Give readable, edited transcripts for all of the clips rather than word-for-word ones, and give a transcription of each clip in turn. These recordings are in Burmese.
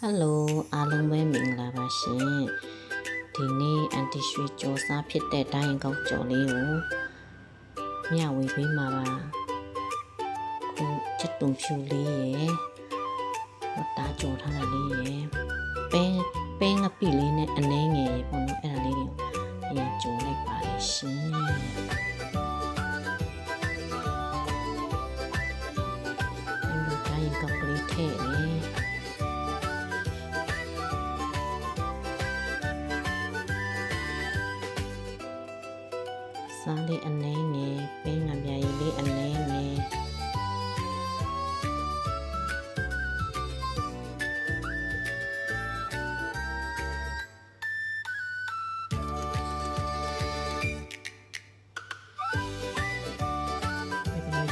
Hello အားလုံးပဲမင်္ဂလာပါရှင်ဒီနေ့အန်တီရွှေကြော်စားဖြစ်တဲ့ဒိုင်းကောက်ကြော်လေးကိုမျှဝေပေးမှာပါခုချက်တုံဖြူလေးရယ်တားကြော်ထားတာလေးရယ်ပဲငပိလေးနဲ့အနှဲငယ်ရယ်ပေါ့နော်အဲ့ဒါလေးတွေကိုအရင်ကြော်လိုက်ပါလေရှင်ဒိုင်းကောက်ကလေးထည့်တယ်စားလေးအနှဲငယ်ပဲငံပြားလေးအနှဲငယ်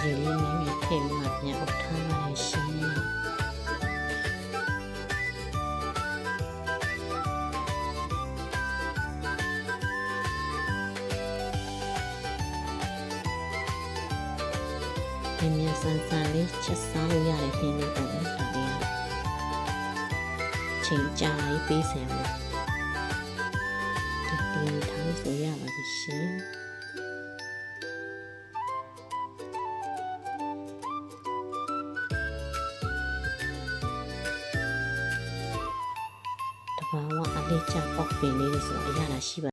ရေလေးနည်းနည်းထည့်ပြီးမှပြန်အုပ်ထားပါရှင်မြန်ဆန်ဆန်လေးချက်စားလို့ရတဲ့ဟင်းလေးပေါ့နော်ဒါလေးချိန်ကြာရေးပေးစင်လို့ဒီထားလို့ဆိုရပါပြီရှင်တဘာဝအလေးချပေါက်ပင်လေးဆိုအရသာရှိပါ